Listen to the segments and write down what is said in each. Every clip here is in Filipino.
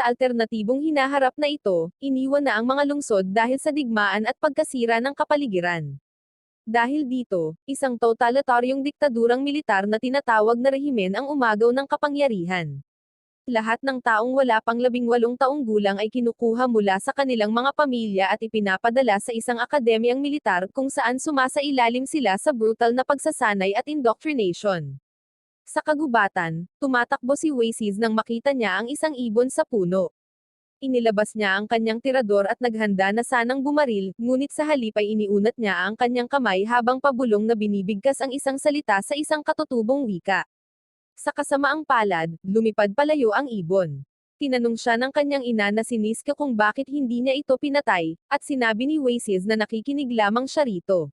Sa alternatibong hinaharap na ito, iniwan na ang mga lungsod dahil sa digmaan at pagkasira ng kapaligiran. Dahil dito, isang totalitaryong diktadurang militar na tinatawag na rehimen ang umagaw ng kapangyarihan. Lahat ng taong wala pang 18 taong gulang ay kinukuha mula sa kanilang mga pamilya at ipinapadala sa isang akademiyang militar kung saan sumasailalim sila sa brutal na pagsasanay at indoctrination. Sa kagubatan, tumatakbo si Wasis nang makita niya ang isang ibon sa puno. Inilabas niya ang kanyang tirador at naghanda na sanang bumaril, ngunit sa halip ay iniunat niya ang kanyang kamay habang pabulong na binibigkas ang isang salita sa isang katutubong wika. Sa kasamaang palad, lumipad palayo ang ibon. Tinanong siya ng kanyang ina na si Niska kung bakit hindi niya ito pinatay, at sinabi ni Wasis na nakikinig lamang siya rito.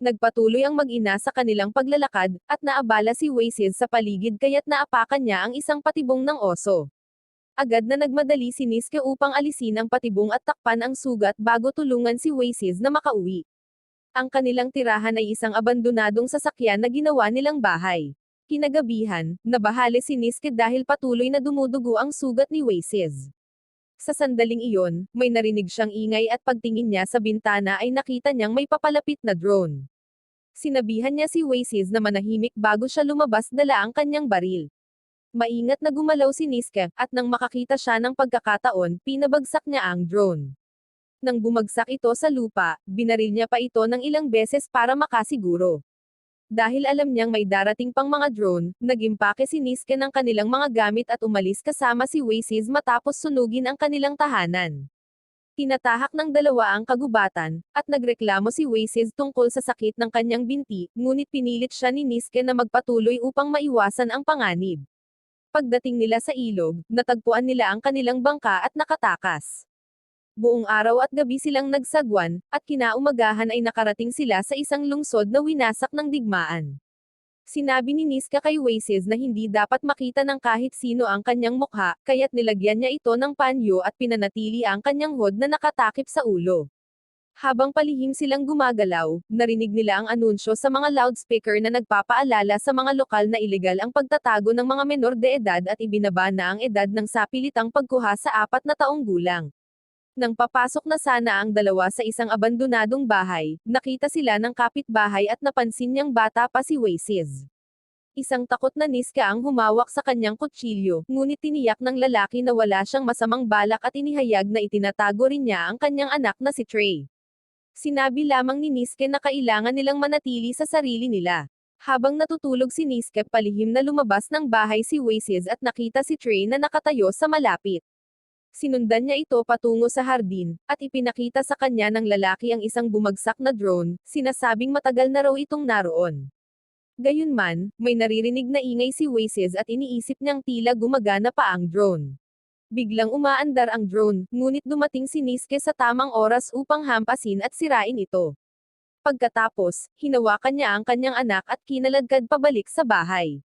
Nagpatuloy ang mag-ina sa kanilang paglalakad, at naabala si Wasis sa paligid kaya't naapakan niya ang isang patibong ng oso. Agad na nagmadali si Niska upang alisin ang patibong at takpan ang sugat bago tulungan si Wasis na makauwi. Ang kanilang tirahan ay isang abandonadong sasakyan na ginawa nilang bahay. Kinagabihan, nabahali si Niska dahil patuloy na dumudugo ang sugat ni Wasis. Sa sandaling iyon, may narinig siyang ingay at pagtingin niya sa bintana ay nakita niyang may papalapit na drone. Sinabihan niya si Wasis na manahimik bago siya lumabas dala ang kanyang baril. Maingat na gumalaw si Niska, at nang makakita siya ng pagkakataon, pinabagsak niya ang drone. Nang bumagsak ito sa lupa, binaril niya pa ito ng ilang beses para makasiguro. Dahil alam niyang may darating pang mga drone, nag-impake si Niska ng kanilang mga gamit at umalis kasama si Wasis matapos sunugin ang kanilang tahanan. Tinatahak ng dalawa ang kagubatan, at nagreklamo si Wasis tungkol sa sakit ng kanyang binti, ngunit pinilit siya ni Niska na magpatuloy upang maiwasan ang panganib. Pagdating nila sa ilog, natagpuan nila ang kanilang bangka at nakatakas. Buong araw at gabi silang nagsagwan, at kinaumagahan ay nakarating sila sa isang lungsod na winasak ng digmaan. Sinabi ni Niska kay Wasis na hindi dapat makita ng kahit sino ang kanyang mukha, kaya't nilagyan niya ito ng panyo at pinanatili ang kanyang hood na nakatakip sa ulo. Habang palihim silang gumagalaw, narinig nila ang anunsyo sa mga loudspeaker na nagpapaalala sa mga lokal na ilegal ang pagtatago ng mga menor de edad at ibinaba na ang edad ng sapilitang pagkuha sa 4 na taong gulang. Nang papasok na sana ang dalawa sa isang abandonadong bahay, nakita sila ng kapitbahay at napansin niyang bata pa si Wasis. Isang takot na Niska ang humawak sa kanyang kutsilyo, ngunit tiniyak ng lalaki na wala siyang masamang balak at inihayag na itinatago rin niya ang kanyang anak na si Trey. Sinabi lamang ni Niska na kailangan nilang manatili sa sarili nila. Habang natutulog si Niska, palihim na lumabas ng bahay si Wasis at nakita si Trey na nakatayo sa malapit. Sinundan niya ito patungo sa hardin, at ipinakita sa kanya ng lalaki ang isang bumagsak na drone, sinasabing matagal na raw itong naroon. Gayunman, may naririnig na ingay si Wasis at iniisip niyang tila gumagana pa ang drone. Biglang umaandar ang drone, ngunit dumating si Niska sa tamang oras upang hampasin at sirain ito. Pagkatapos, hinawakan niya ang kanyang anak at kinaladkad pabalik sa bahay.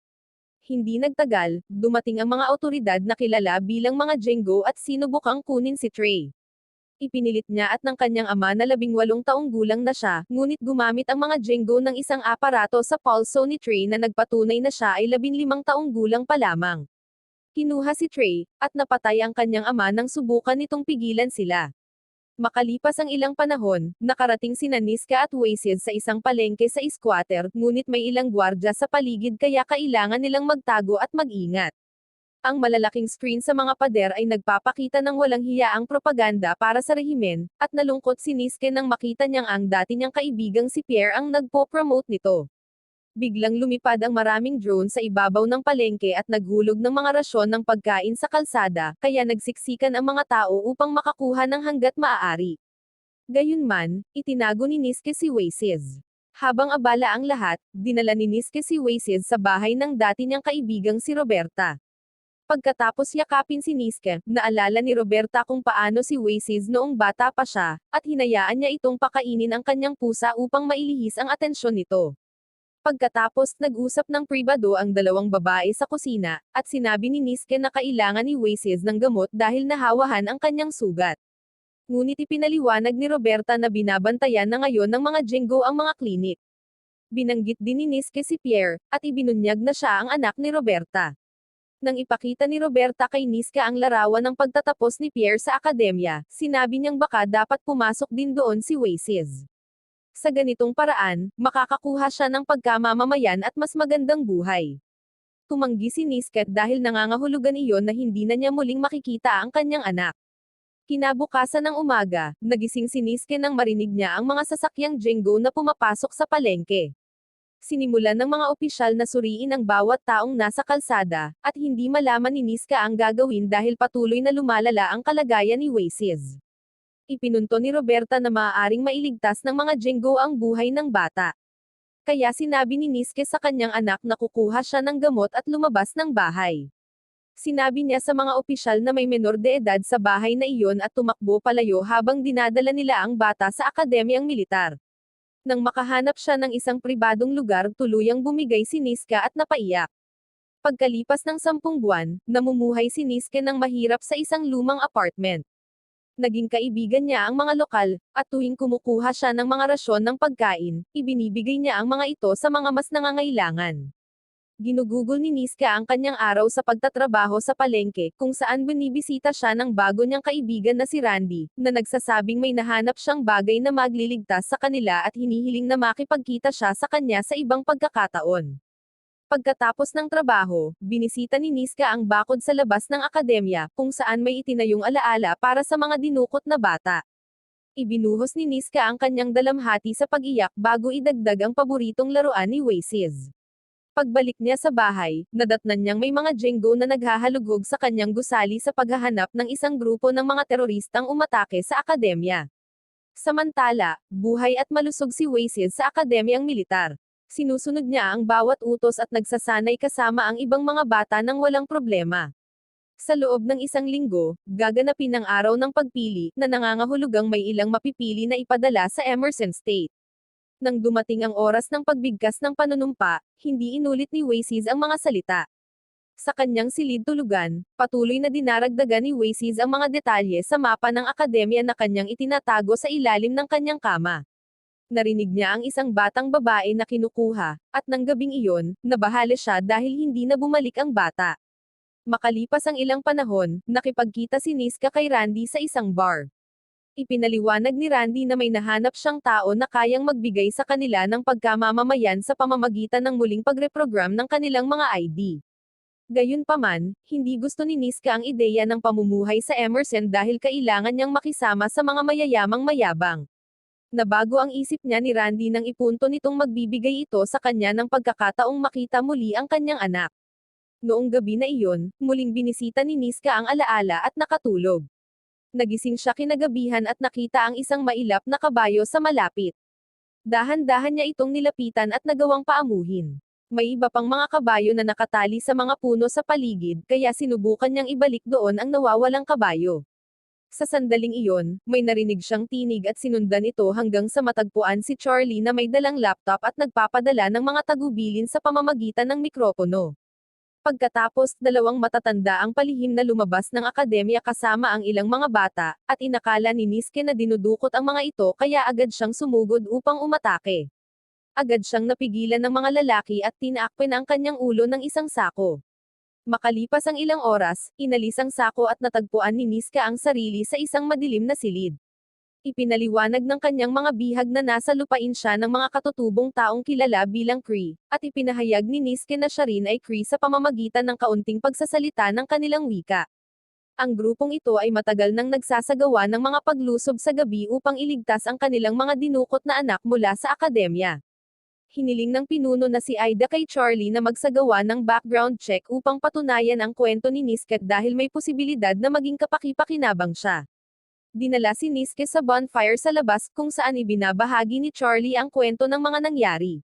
Hindi nagtagal, dumating ang mga otoridad na kilala bilang mga Jengo at sinubukang kunin si Trey. Ipinilit niya at ng kanyang ama na 18 taong gulang na siya, ngunit gumamit ang mga Jengo ng isang aparato sa pulso ni Trey na nagpatunay na siya ay 15 taong gulang pa lamang. Kinuha si Trey, at napatay ang kanyang ama nang subukan nitong pigilan sila. Makalipas ang ilang panahon, nakarating sina Niska at Wasis sa isang palengke sa squatter, ngunit may ilang gwardya sa paligid kaya kailangan nilang magtago at mag-ingat. Ang malalaking screen sa mga pader ay nagpapakita ng walang hiyaang propaganda para sa rehimen, at nalungkot si Niska nang makita niyang ang dati niyang kaibigang si Pierre ang nagpo-promote nito. Biglang lumipad ang maraming drone sa ibabaw ng palengke at naghulog ng mga rasyon ng pagkain sa kalsada, kaya nagsiksikan ang mga tao upang makakuha ng hanggat maaari. Gayunman, itinago ni Niska si Wasis. Habang abala ang lahat, dinala ni Niska si Wasis sa bahay ng dati niyang kaibigang si Roberta. Pagkatapos yakapin si Niska, naalala ni Roberta kung paano si Wasis noong bata pa siya, at hinayaan niya itong pakainin ang kanyang pusa upang mailihis ang atensyon nito. Pagkatapos, nag-usap ng pribado ang dalawang babae sa kusina, at sinabi ni Niska na kailangan ni Wasis ng gamot dahil nahawahan ang kanyang sugat. Ngunit ipinaliwanag ni Roberta na binabantayan na ngayon ng mga Jengo ang mga klinik. Binanggit din ni Niska si Pierre, at ibinunyag na siya ang anak ni Roberta. Nang ipakita ni Roberta kay Niska ang larawan ng pagtatapos ni Pierre sa akademya, sinabi niyang baka dapat pumasok din doon si Oasis. Sa ganitong paraan, makakakuha siya ng pagkamamamayan at mas magandang buhay. Tumanggi si Niska dahil nangangahulugan iyon na hindi na niya muling makikita ang kanyang anak. Kinabukasan ng umaga, nagising si Niska nang marinig niya ang mga sasakyang Jengo na pumapasok sa palengke. Sinimulan ng mga opisyal na suriin ang bawat taong nasa kalsada, at hindi malaman ni Niska ang gagawin dahil patuloy na lumalala ang kalagayan ni Oasis. Ipinunto ni Roberta na maaaring mailigtas ng mga Jengo ang buhay ng bata. Kaya sinabi ni Niska sa kanyang anak na kukuha siya ng gamot at lumabas ng bahay. Sinabi niya sa mga opisyal na may menor de edad sa bahay na iyon at tumakbo palayo habang dinadala nila ang bata sa akademyang militar. Nang makahanap siya ng isang pribadong lugar, tuluyang bumigay si Niska at napaiyak. Pagkalipas ng 10 buwan, namumuhay si Niska ng mahirap sa isang lumang apartment. Naging kaibigan niya ang mga lokal, at tuwing kumukuha siya ng mga rasyon ng pagkain, ibinibigay niya ang mga ito sa mga mas nangangailangan. Ginugugol ni Niska ang kanyang araw sa pagtatrabaho sa palengke, kung saan binibisita siya ng bago niyang kaibigan na si Randy, na nagsasabing may nahanap siyang bagay na magliligtas sa kanila at hinihiling na makipagkita siya sa kanya sa ibang pagkakataon. Pagkatapos ng trabaho, binisita ni Niska ang bakod sa labas ng akademya, kung saan may itinayong alaala para sa mga dinukot na bata. Ibinuhos ni Niska ang kanyang dalamhati sa pag-iyak bago idagdag ang paboritong laruan ni Oasis. Pagbalik niya sa bahay, nadatnan niyang may mga Jengo na naghahalugog sa kanyang gusali sa paghahanap ng isang grupo ng mga teroristang umatake sa akademya. Samantala, buhay at malusog si Oasis sa akademyang militar. Sinusunod niya ang bawat utos at nagsasanay kasama ang ibang mga bata nang walang problema. Sa loob ng 1 linggo, gaganapin ang araw ng pagpili, na nangangahulugang may ilang mapipili na ipadala sa Emerson State. Nang dumating ang oras ng pagbigkas ng panunumpa, hindi inulit ni Oasis ang mga salita. Sa kanyang silid tulugan, patuloy na dinaragdagan ni Oasis ang mga detalye sa mapa ng akademya na kanyang itinatago sa ilalim ng kanyang kama. Narinig niya ang isang batang babae na kinukuha, at nang gabing iyon, nabahali siya dahil hindi na bumalik ang bata. Makalipas ang ilang panahon, nakipagkita si Niska kay Randy sa isang bar. Ipinaliwanag ni Randy na may nahanap siyang tao na kayang magbigay sa kanila ng pagkamamamayan sa pamamagitan ng muling pagreprogram ng kanilang mga ID. Gayunpaman, hindi gusto ni Niska ang ideya ng pamumuhay sa Emerson dahil kailangan niyang makisama sa mga mayayamang mayabang. Nabago ang isip niya ni Randy nang ipunto nitong magbibigay ito sa kanya ng pagkakataong makita muli ang kanyang anak. Noong gabi na iyon, muling binisita ni Niska ang alaala at nakatulog. Nagising siya kinagabihan at nakita ang isang mailap na kabayo sa malapit. Dahan-dahan niya itong nilapitan at nagawang paamuhin. May iba pang mga kabayo na nakatali sa mga puno sa paligid, kaya sinubukan niyang ibalik doon ang nawawalang kabayo. Sa sandaling iyon, may narinig siyang tinig at sinundan ito hanggang sa matagpuan si Charlie na may dalang laptop at nagpapadala ng mga tagubilin sa pamamagitan ng mikropono. Pagkatapos, 2 matatanda ang palihim na lumabas ng akademya kasama ang ilang mga bata, at inakala ni Niska na dinudukot ang mga ito kaya agad siyang sumugod upang umatake. Agad siyang napigilan ng mga lalaki at tinaakpan ang kanyang ulo ng isang sako. Makalipas ang ilang oras, inalis ang sako at natagpuan ni Niska ang sarili sa isang madilim na silid. Ipinaliwanag ng kanyang mga bihag na nasa lupain siya ng mga katutubong taong kilala bilang Cree, at ipinahayag ni Niska na siya rin ay Cree sa pamamagitan ng kaunting pagsasalita ng kanilang wika. Ang grupong ito ay matagal nang nagsasagawa ng mga paglusob sa gabi upang iligtas ang kanilang mga dinukot na anak mula sa akademya. Hiniling ng pinuno na si Ida kay Charlie na magsagawa ng background check upang patunayan ang kwento ni Niska dahil may posibilidad na maging kapaki-pakinabang siya. Dinala si Niska sa bonfire sa labas kung saan ibinabahagi ni Charlie ang kwento ng mga nangyari.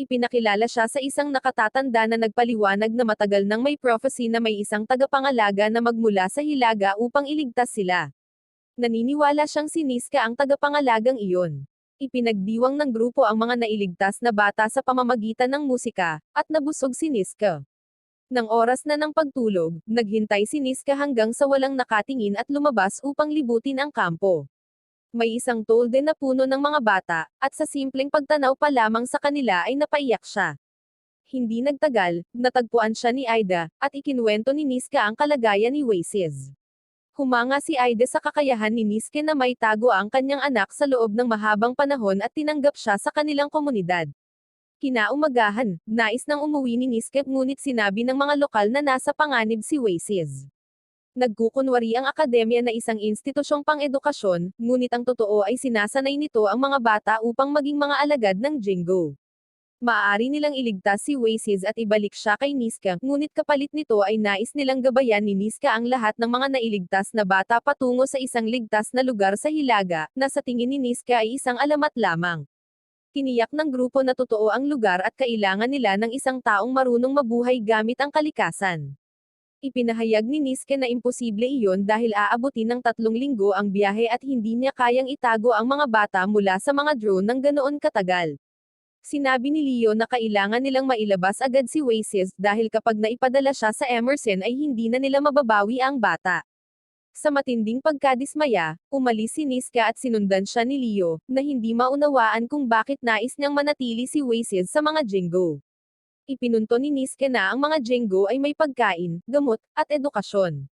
Ipinakilala siya sa isang nakatatanda na nagpaliwanag na matagal nang may prophecy na may isang tagapangalaga na magmula sa hilaga upang iligtas sila. Naniniwala siyang si Niska ang tagapangalagang iyon. Ipinagdiwang ng grupo ang mga nailigtas na bata sa pamamagitan ng musika, at nabusog si Niska. Nang oras na ng pagtulog, naghintay si Niska hanggang sa walang nakatingin at lumabas upang libutin ang kampo. May isang tolde na puno ng mga bata, at sa simpleng pagtanaw pa lamang sa kanila ay napaiyak siya. Hindi nagtagal, natagpuan siya ni Aida, at ikinuwento ni Niska ang kalagayan ni Oasis. Humanga si Aida sa kakayahan ni Niska na may tago ang kanyang anak sa loob ng mahabang panahon at tinanggap siya sa kanilang komunidad. Kinaumagahan, nais nang umuwi ni Niska ngunit sinabi ng mga lokal na nasa panganib si Oasis. Nagkukunwari ang akademya na isang institusyong pang-edukasyon, ngunit ang totoo ay sinasanay nito ang mga bata upang maging mga alagad ng Jingo. Maaari nilang iligtas si Oasis at ibalik siya kay Niska, ngunit kapalit nito ay nais nilang gabayan ni Niska ang lahat ng mga nailigtas na bata patungo sa isang ligtas na lugar sa Hilaga, na sa tingin ni Niska ay isang alamat lamang. Tiniyak ng grupo na totoo ang lugar at kailangan nila ng isang taong marunong mabuhay gamit ang kalikasan. Ipinahayag ni Niska na imposible iyon dahil aabutin ng 3 linggo ang biyahe at hindi niya kayang itago ang mga bata mula sa mga drone ng ganoon katagal. Sinabi ni Leo na kailangan nilang mailabas agad si Oasis dahil kapag naipadala siya sa Emerson ay hindi na nila mababawi ang bata. Sa matinding pagkadismaya, umalis si Niska at sinundan siya ni Leo, na hindi maunawaan kung bakit nais niyang manatili si Oasis sa mga Jingo. Ipinunto ni Niska na ang mga Jingo ay may pagkain, gamot, at edukasyon.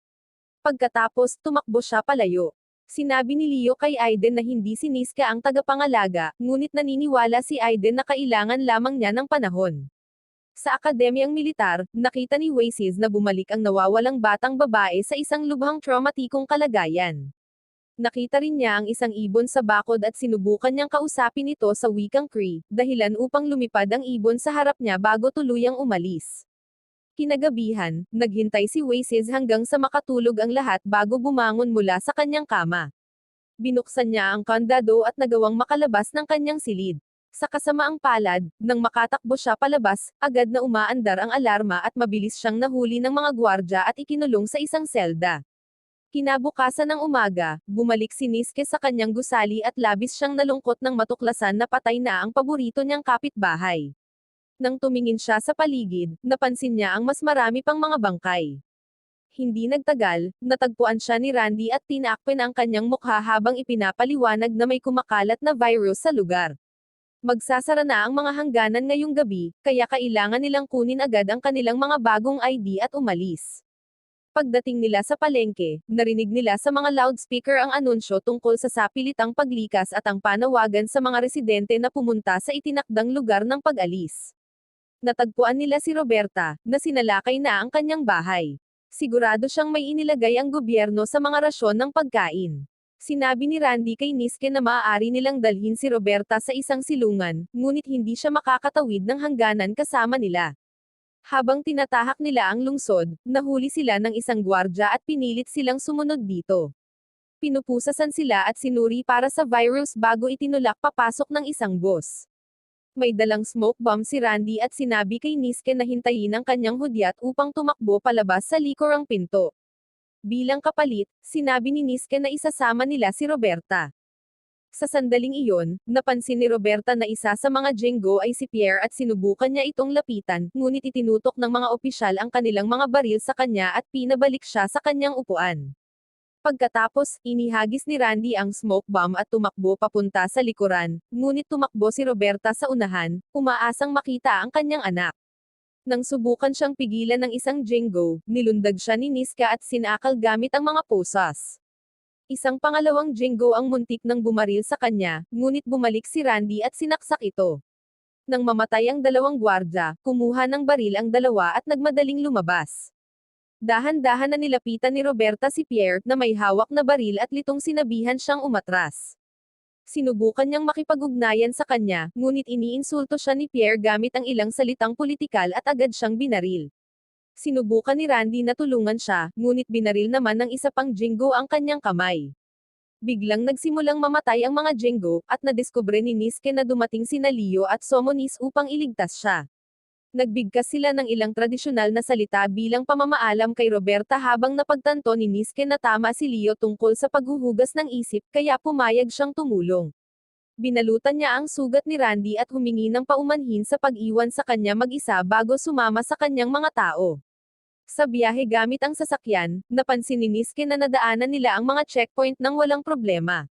Pagkatapos, tumakbo siya palayo. Sinabi ni Leo kay Aiden na hindi si Niska ang tagapangalaga, ngunit naniniwala si Aiden na kailangan lamang niya ng panahon. Sa akademyang militar, nakita ni Oasis na bumalik ang nawawalang batang babae sa isang lubhang traumatikong kalagayan. Nakita rin niya ang isang ibon sa bakod at sinubukan niyang kausapin ito sa wikang Cree, dahilan upang lumipad ang ibon sa harap niya bago tuluyang umalis. Kinagabihan, naghintay si Oasis hanggang sa makatulog ang lahat bago bumangon mula sa kanyang kama. Binuksan niya ang kandado at nagawang makalabas ng kanyang silid. Sa kasamaang palad, nang makatakbo siya palabas, agad na umaandar ang alarma at mabilis siyang nahuli ng mga gwardya at ikinulong sa isang selda. Kinabukasan ng umaga, bumalik si Niska sa kanyang gusali at labis siyang nalungkot nang matuklasan na patay na ang paborito niyang kapitbahay. Nang tumingin siya sa paligid, napansin niya ang mas marami pang mga bangkay. Hindi nagtagal, natagpuan siya ni Randy at tinakpan ang kanyang mukha habang ipinapaliwanag na may kumakalat na virus sa lugar. Magsasara na ang mga hangganan ngayong gabi, kaya kailangan nilang kunin agad ang kanilang mga bagong ID at umalis. Pagdating nila sa palengke, narinig nila sa mga loudspeaker ang anunsyo tungkol sa sapilitang paglikas at ang panawagan sa mga residente na pumunta sa itinakdang lugar ng pag-alis. Natagpuan nila si Roberta, na sinalakay na ang kanyang bahay. Sigurado siyang may inilagay ang gobyerno sa mga rasyon ng pagkain. Sinabi ni Randy kay Niska na maaari nilang dalhin si Roberta sa isang silungan, ngunit hindi siya makakatawid ng hangganan kasama nila. Habang tinatahak nila ang lungsod, nahuli sila ng isang gwardya at pinilit silang sumunod dito. Pinupusasan sila at sinuri para sa virus bago itinulak papasok ng isang bus. May dalang smoke bomb si Randy at sinabi kay Niska na hintayin ang kanyang hudyat upang tumakbo palabas sa likurang pinto. Bilang kapalit, sinabi ni Niska na isasama nila si Roberta. Sa sandaling iyon, napansin ni Roberta na isa sa mga Jingo ay si Pierre at sinubukan niya itong lapitan, ngunit itinutok ng mga opisyal ang kanilang mga baril sa kanya at pinabalik siya sa kanyang upuan. Pagkatapos, inihagis ni Randy ang smoke bomb at tumakbo papunta sa likuran, ngunit tumakbo si Roberta sa unahan, umaasang makita ang kanyang anak. Nang subukan siyang pigilan ng isang Jingo, nilundag siya ni Niska at sinakal gamit ang mga posas. Isang pangalawang Jingo ang muntik nang bumaril sa kanya, ngunit bumalik si Randy at sinaksak ito. Nang mamatay ang dalawang gwardya, kumuha ng baril ang dalawa at nagmadaling lumabas. Dahan-dahan na nilapitan ni Roberta si Pierre, na may hawak na baril at litong sinabihan siyang umatras. Sinubukan niyang makipag-ugnayan sa kanya, ngunit iniinsulto siya ni Pierre gamit ang ilang salitang politikal at agad siyang binaril. Sinubukan ni Randy na tulungan siya, ngunit binaril naman ng isa pang Jingo ang kanyang kamay. Biglang nagsimulang mamatay ang mga Jingo, at nadiskubre ni Niska na dumating sina Leo at Somonis upang iligtas siya. Nagbigkas sila ng ilang tradisyonal na salita bilang pamamaalam kay Roberta habang napagtanto ni Niska na tama si Leo tungkol sa paghuhugas ng isip kaya pumayag siyang tumulong. Binalutan niya ang sugat ni Randy at humingi ng paumanhin sa pag-iwan sa kanya mag-isa bago sumama sa kanyang mga tao. Sa biyahe gamit ang sasakyan, napansin ni Niska na nadaanan nila ang mga checkpoint nang walang problema.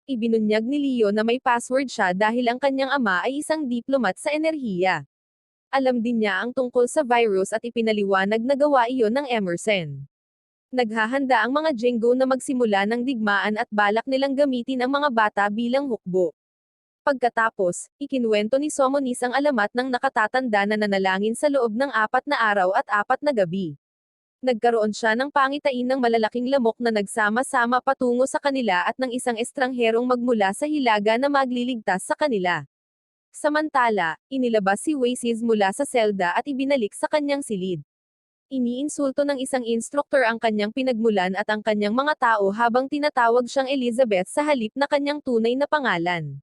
Ibinunyag ni Leo na may password siya dahil ang kanyang ama ay isang diplomat sa enerhiya. Alam din niya ang tungkol sa virus at ipinaliwanag na gawa iyon ng Emerson. Naghahanda ang mga Jingo na magsimula ng digmaan at balak nilang gamitin ang mga bata bilang hukbo. Pagkatapos, ikinuwento ni Somonis ang alamat ng nakatatanda na nanalangin sa loob ng 4 na araw at 4 na gabi. Nagkaroon siya ng pangitain ng malalaking lamok na nagsama-sama patungo sa kanila at ng isang estrangherong magmula sa hilaga na magliligtas sa kanila. Samantala, inilabas si Oasis mula sa selda at ibinalik sa kanyang silid. Iniinsulto ng isang instruktor ang kanyang pinagmulan at ang kanyang mga tao habang tinatawag siyang Elizabeth sa halip na kanyang tunay na pangalan.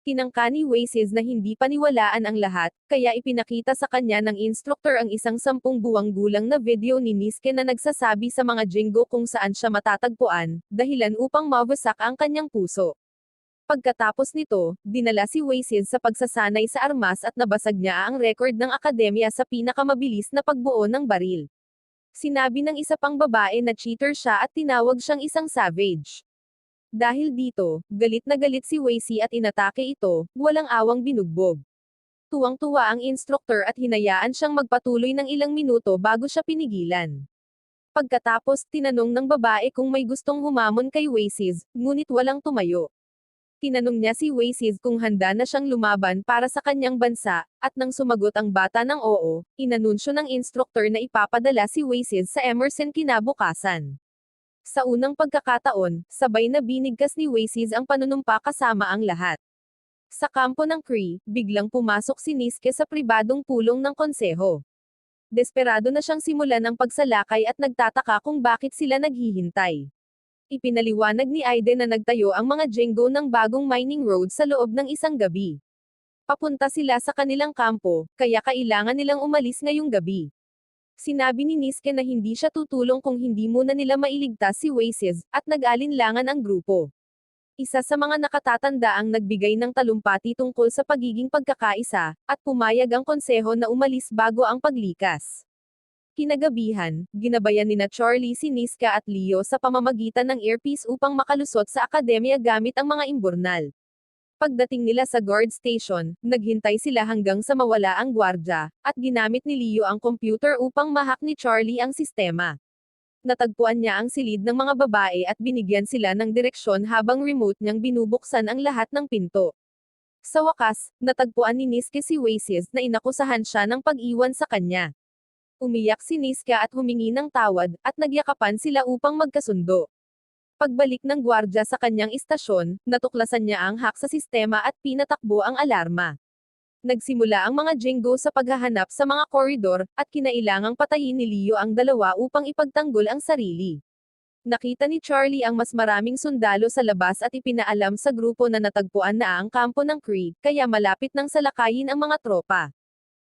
Tinangka ni Oasis na hindi paniwalaan ang lahat, kaya ipinakita sa kanya ng instruktor ang isang 10 buwang gulang na video ni Niske na nagsasabi sa mga Jingo kung saan siya matatagpuan, dahilan upang mawasak ang kanyang puso. Pagkatapos nito, dinala si Oasis sa pagsasanay sa armas at nabasag niya ang record ng akademya sa pinakamabilis na pagbuo ng baril. Sinabi ng isa pang babae na cheater siya at tinawag siyang isang savage. Dahil dito, galit na galit si Wacy at inatake ito, walang awang binugbog. Tuwang-tuwa ang instruktor at hinayaan siyang magpatuloy ng ilang minuto bago siya pinigilan. Pagkatapos, tinanong ng babae kung may gustong humamon kay Wacy, ngunit walang tumayo. Tinanong niya si Wacy kung handa na siyang lumaban para sa kanyang bansa, at nang sumagot ang bata ng oo, inanunsyo ng instruktor na ipapadala si Wacy sa Emerson kinabukasan. Sa unang pagkakataon, sabay na binigkas ni Oasis ang panunumpa kasama ang lahat. Sa kampo ng Kree, biglang pumasok si Niske sa pribadong pulong ng konseho. Desperado na siyang simulan ang pagsalakay at nagtataka kung bakit sila naghihintay. Ipinaliwanag ni Aiden na nagtayo ang mga Jingo ng bagong mining road sa loob ng isang gabi. Papunta sila sa kanilang kampo, kaya kailangan nilang umalis ngayong gabi. Sinabi ni Niske na hindi siya tutulong kung hindi muna nila mailigtas si Oasis, at nag-alinlangan ang grupo. Isa sa mga nakatatanda ang nagbigay ng talumpati tungkol sa pagiging pagkakaisa, at pumayag ang konseho na umalis bago ang paglikas. Kinagabihan, ginabayan nina Charlie si Niska at Leo sa pamamagitan ng earpiece upang makalusot sa akademya gamit ang mga imburnal. Pagdating nila sa guard station, naghintay sila hanggang sa mawala ang gwardya, at ginamit ni Leo ang computer upang mahak ni Charlie ang sistema. Natagpuan niya ang silid ng mga babae at binigyan sila ng direksyon habang remote niyang binubuksan ang lahat ng pinto. Sa wakas, natagpuan ni Niske si Oasis na inakusahan siya ng pag-iwan sa kanya. Umiyak si Niske at humingi ng tawad, at nagyakapan sila upang magkasundo. Pagbalik ng gwardya sa kanyang istasyon, natuklasan niya ang hack sa sistema at pinatakbo ang alarma. Nagsimula ang mga Jingo sa paghahanap sa mga koridor, at kinailangang patayin ni Leo ang dalawa upang ipagtanggol ang sarili. Nakita ni Charlie ang mas maraming sundalo sa labas at ipinaalam sa grupo na natagpuan na ang kampo ng Kree, kaya malapit nang salakayin ang mga tropa.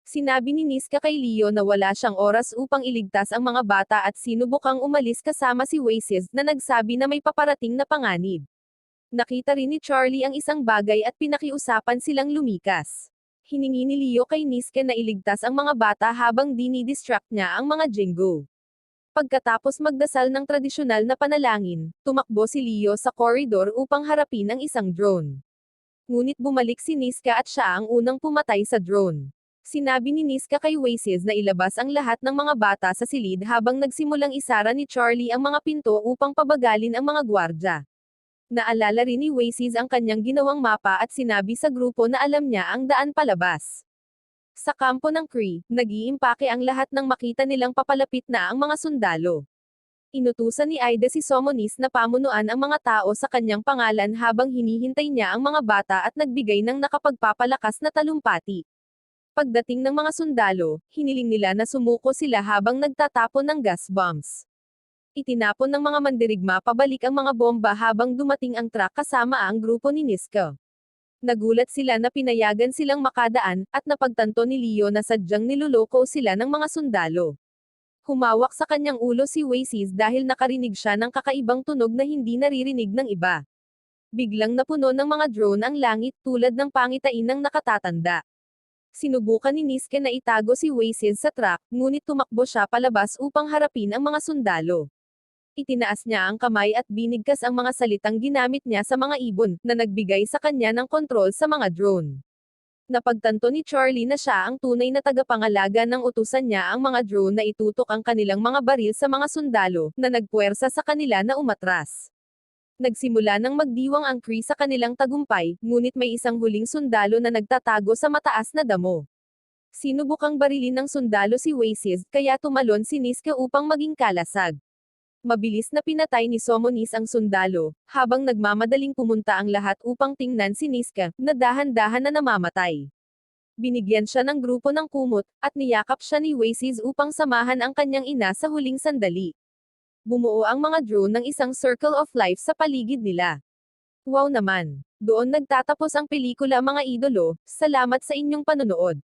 Sinabi ni Niska kay Leo na wala siyang oras upang iligtas ang mga bata at sinubukang umalis kasama si Oasis na nagsabi na may paparating na panganib. Nakita rin ni Charlie ang isang bagay at pinakiusapan silang lumikas. Hiningi ni Leo kay Niska na iligtas ang mga bata habang dinidistract niya ang mga Jingo. Pagkatapos magdasal ng tradisyonal na panalangin, tumakbo si Leo sa koridor upang harapin ang isang drone. Ngunit bumalik si Niska at siya ang unang pumatay sa drone. Sinabi ni Niska kay Oasis na ilabas ang lahat ng mga bata sa silid habang nagsimulang isara ni Charlie ang mga pinto upang pabagalin ang mga gwardya. Naalala rin ni Oasis ang kanyang ginawang mapa at sinabi sa grupo na alam niya ang daan palabas. Sa kampo ng Kree, nag-iimpake ang lahat nang makita nilang papalapit na ang mga sundalo. Inutusan ni Aida si Somonis na pamunuan ang mga tao sa kanyang pangalan habang hinihintay niya ang mga bata at nagbigay ng nakapagpapalakas na talumpati. Pagdating ng mga sundalo, hiniling nila na sumuko sila habang nagtatapon ng gas bombs. Itinapon ng mga mandirigma pabalik ang mga bomba habang dumating ang truck kasama ang grupo ni Niska. Nagulat sila na pinayagan silang makadaan, at napagtanto ni Leo na sadyang niluloko sila ng mga sundalo. Humawak sa kanyang ulo si Oasis dahil nakarinig siya ng kakaibang tunog na hindi naririnig ng iba. Biglang napuno ng mga drone ang langit tulad ng pangitain ng nakatatanda. Sinubukan ni Niske na itago si Oasis sa truck, ngunit tumakbo siya palabas upang harapin ang mga sundalo. Itinaas niya ang kamay at binigkas ang mga salitang ginamit niya sa mga ibon, na nagbigay sa kanya ng kontrol sa mga drone. Napagtanto ni Charlie na siya ang tunay na tagapangalaga ng utusan niya ang mga drone na itutok ang kanilang mga baril sa mga sundalo, na nagpuwersa sa kanila na umatras. Nagsimula ng magdiwang ang Kree sa kanilang tagumpay, ngunit may isang huling sundalo na nagtatago sa mataas na damo. Sinubukang barilin ng sundalo si Wasis, kaya tumalon si Niska upang maging kalasag. Mabilis na pinatay ni Somonis ang sundalo, habang nagmamadaling pumunta ang lahat upang tingnan si Niska, na dahan-dahan na namamatay. Binigyan siya ng grupo ng kumot, at niyakap siya ni Wasis upang samahan ang kanyang ina sa huling sandali. Bumuo ang mga drone ng isang circle of life sa paligid nila. Wow naman! Doon nagtatapos ang pelikula mga idolo, salamat sa inyong panonood.